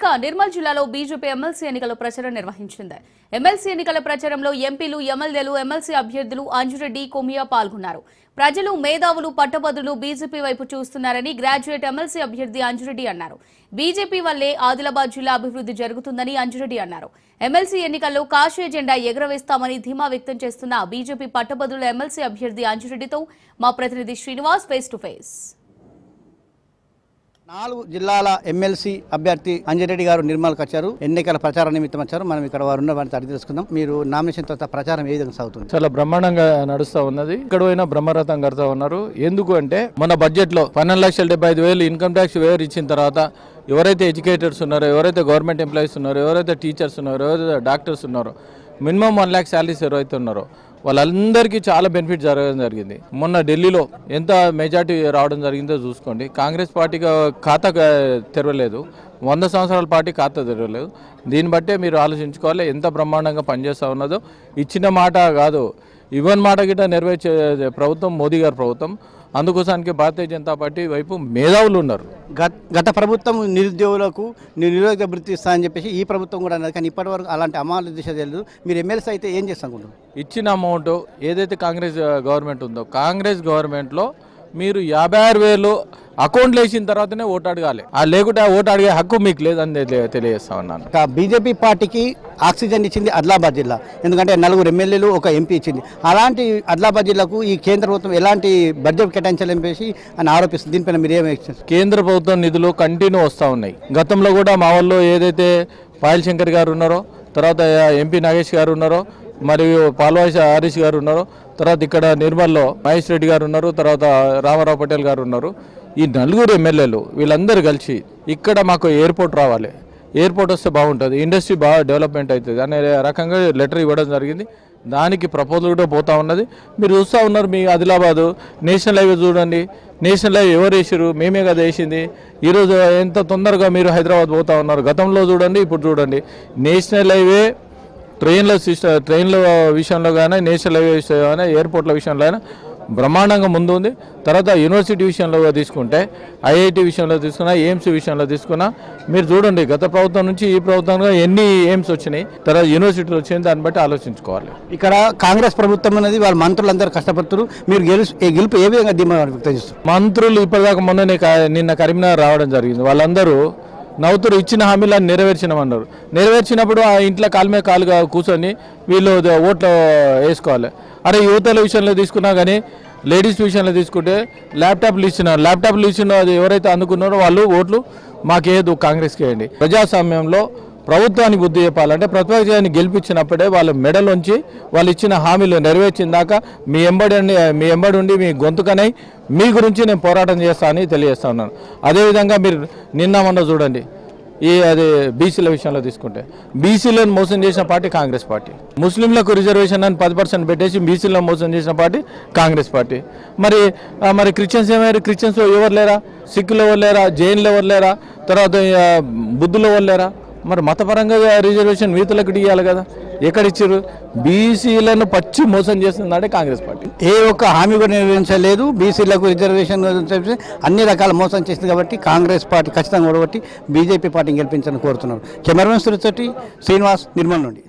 ఇక నిర్మల్ జిల్లాలో BJP MLC ఎన్నికల ప్రచారం నిర్వహించింది. ఎమ్మెల్సీ ఎన్నికల ప్రచారంలో ఎంపీలు, ఎమ్మెల్యేలు, ఎమ్మెల్సీ అభ్యర్థులు అంజురెడ్డి, కొమియా పాల్గొన్నారు. ప్రజలు, మేధావులు, పట్టభద్రులు బీజేపీ వైపు చూస్తున్నారని గ్రాడ్యుయేట్ ఎమ్మెల్సీ అభ్యర్థి అంజురెడ్డి అన్నారు. బీజేపీ వల్లే ఆదిలాబాద్ జిల్లా అభివృద్ధి జరుగుతుందని అంజురెడ్డి అన్నారు. ఎమ్మెల్సీ ఎన్నికల్లో కాషాయ జెండా ఎగురవేస్తామని ధీమా వ్యక్తం చేస్తున్న బీజేపీ పట్టభద్రుల ఎమ్మెల్సీ అభ్యర్థి అంజురెడ్డితో మా ప్రతినిధి శ్రీనివాస్ ఫేస్ టు ఫేస్. 4 జిల్లాల ఎమ్మెల్సీ అభ్యర్థి అంజిరెడ్డి గారు నిర్మల్కి వచ్చారు. ఎన్నికల ప్రచార నిమిత్తం వచ్చారు. మనం ఇక్కడ వారు ఉన్న వారిని అడిగి తెలుసుకుందాం. మీరు నామినేషన్ తర్వాత ప్రచారం ఏ విధంగా సాగుతుంది? చాలా బ్రహ్మాండంగా నడుస్తూ ఉన్నది. ఇక్కడ పోయినా బ్రహ్మరథం కడతా ఉన్నారు. ఎందుకు అంటే మన బడ్జెట్ లో 12,75,000 ఇన్కమ్ ట్యాక్స్ వేర్ ఇచ్చిన తర్వాత ఎవరైతే ఎడ్యుకేటర్స్ ఉన్నారో, ఎవరైతే గవర్నమెంట్ ఎంప్లాయీస్ ఉన్నారో, ఎవరైతే టీచర్స్ ఉన్నారో, ఎవరైతే డాక్టర్స్ ఉన్నారో, మినిమం 1 lakh శాలరీస్ ఎవరైతే ఉన్నారో వాళ్ళందరికీ చాలా బెనిఫిట్ జరగడం జరిగింది. మొన్న ఢిల్లీలో ఎంత మెజార్టీ రావడం జరిగిందో చూసుకోండి. కాంగ్రెస్ పార్టీకి ఖాతా తెరవలేదు, 100 సంవత్సరాల పార్టీ ఖాతా తెరవలేదు. దీన్ని బట్టే మీరు ఆలోచించుకోవాలి ఎంత బ్రహ్మాండంగా పనిచేస్తూ ఉన్నదో. ఇచ్చిన మాట కాదు, ఇవ్వని మాట గిట్ట నెరవేర్చే ప్రభుత్వం మోదీ గారి ప్రభుత్వం. అందుకోసానికి భారతీయ జనతా పార్టీ వైపు మేధావులు ఉన్నారు. గత ప్రభుత్వం నిరుద్యోగులకు నిరుద్యోగ వృత్తి ఇస్తా అని చెప్పేసి ఈ ప్రభుత్వం కూడా అన్నది. కానీ ఇప్పటివరకు అలాంటి అమలు దిశ తెలియదు. మీరు ఎమ్మెల్సీ అయితే ఏం చేస్తాను? ఇచ్చిన అమౌంట్ ఏదైతే కాంగ్రెస్ గవర్నమెంట్ ఉందో, కాంగ్రెస్ గవర్నమెంట్లో మీరు 56,000 అకౌంట్లు వేసిన తర్వాతనే ఓటు అడగాలి. లేకుంటే ఓటు అడిగే హక్కు మీకు లేదని తెలియజేస్తా ఉన్నాను. బీజేపీ పార్టీకి ఆక్సిజన్ ఇచ్చింది ఆదిలాబాద్ జిల్లా. ఎందుకంటే 4 ఎమ్మెల్యేలు, 1 ఎంపీ ఇచ్చింది. అలాంటి ఆదిలాబాద్ జిల్లాకు ఈ కేంద్ర ప్రభుత్వం ఎలాంటి బడ్జెట్ కేటాయించాలని అని ఆరోపిస్తుంది. దీనిపైన మీరు ఏమి? కేంద్ర ప్రభుత్వం నిధులు కంటిన్యూ వస్తూ ఉన్నాయి. గతంలో కూడా మా వాళ్ళు ఏదైతే పాయల్ శంకర్ గారు ఉన్నారో, తర్వాత ఎంపీ నాగేష్ గారు ఉన్నారో, మరియు పాల్వాయి హరీష్ గారు ఉన్నారు, తర్వాత ఇక్కడ నిర్మల్లో మహేష్ రెడ్డి గారు ఉన్నారు, తర్వాత రామారావు పటేల్ గారు ఉన్నారు. ఈ 4 ఎమ్మెల్యేలు వీళ్ళందరూ కలిసి ఇక్కడ మాకు ఎయిర్పోర్ట్ రావాలి, ఎయిర్పోర్ట్ వస్తే బాగుంటుంది, ఇండస్ట్రీ బాగా డెవలప్మెంట్ అవుతుంది అనే రకంగా లెటర్ ఇవ్వడం జరిగింది. దానికి ప్రపోజల్ కూడా పోతూ ఉన్నది. మీరు చూస్తూ ఉన్నారు. మీ ఆదిలాబాదు నేషనల్ హైవే చూడండి. నేషనల్ హైవే ఎవరు వేసారు? మేమే కదా వేసింది. ఈరోజు ఎంత తొందరగా మీరు హైదరాబాద్ పోతూ ఉన్నారు. గతంలో చూడండి, ఇప్పుడు చూడండి. నేషనల్ హైవే ట్రైన్ల విషయంలో కానీ, నేషనల్ హైవే విషయంలో కానీ, ఎయిర్పోర్ట్ల విషయంలో అయినా బ్రహ్మాండంగా ముందు ఉంది. తర్వాత యూనివర్సిటీ విషయంలో తీసుకుంటే, ఐఐటి విషయంలో తీసుకున్నా, ఎయిమ్స్ విషయంలో తీసుకున్నా మీరు చూడండి. గత ప్రభుత్వం నుంచి ఈ ప్రభుత్వంలో ఎన్ని ఎయిమ్స్ వచ్చినాయి, తర్వాత యూనివర్సిటీలు వచ్చినాయి. దాన్ని బట్టి ఆలోచించుకోవాలి. ఇక్కడ కాంగ్రెస్ ప్రభుత్వం అనేది వాళ్ళ మంత్రులందరూ కష్టపడుతున్నారు. మీరు గెలుపు ఏ విధంగా ధీమా వ్యక్తం చేస్తారు? మంత్రులు ఇప్పటిదాకా నిన్న కరీంనగర్ రావడం జరిగింది. వాళ్ళందరూ నవ్వుతురు. ఇచ్చిన హామీలను నెరవేర్చినామన్నారు. నెరవేర్చినప్పుడు ఆ ఇంట్లో కాలు మీద కాలుగా కూర్చొని వీళ్ళు ఓట్లు వేసుకోవాలి. అరే యువతల విషయంలో తీసుకున్నా కానీ, లేడీస్ విషయంలో తీసుకుంటే ల్యాప్టాప్లు ఇచ్చిన అది ఎవరైతే అందుకున్నారో వాళ్ళు ఓట్లు మాకేదు కాంగ్రెస్కి వేయండి. ప్రజాస్వామ్యంలో ప్రభుత్వానికి బుద్ధి చెప్పాలంటే ప్రతిపక్షాన్ని గెలిపించినప్పుడే వాళ్ళ మెడలోంచి వాళ్ళు ఇచ్చిన హామీలు నెరవేర్చిన దాకా మీ ఎంబడి ఉండి మీ గొంతుకనై మీ గురించి నేను పోరాటం చేస్తానని తెలియజేస్తా ఉన్నాను. అదేవిధంగా మీరు మొన్న చూడండి, అది బీసీల విషయంలో తీసుకుంటే బీసీలను మోసం చేసిన పార్టీ కాంగ్రెస్ పార్టీ. ముస్లింలకు రిజర్వేషన్ అని 10% పెట్టేసి బీసీలను మోసం చేసిన పార్టీ కాంగ్రెస్ పార్టీ. మరి క్రిస్టియన్స్ ఏమయ్యారు? క్రిస్టియన్స్ ఎవరు లేరా? సిక్కులు ఎవరు లేరా? జైన్లు ఎవరు లేరా? తర్వాత బుద్ధులు ఎవరు లేరా? మరి మతపరంగా రిజర్వేషన్ వీతులకు ఇవ్వాలి కదా. ఎక్కడిచ్చారు? బీసీలను పచ్చి మోసం చేస్తుందంటే కాంగ్రెస్ పార్టీ. ఏ ఒక్క హామీ కూడా నెరవేర్చలేదు. బీసీలకు రిజర్వేషన్ అన్ని రకాల మోసం చేసింది. కాబట్టి కాంగ్రెస్ పార్టీ ఖచ్చితంగా ఓడగొట్టి బీజేపీ పార్టీని గెలిపించాలని కోరుతున్నారు. కెమెరామెన్ శ్రీనివాస్, నిర్మల్ నుండి.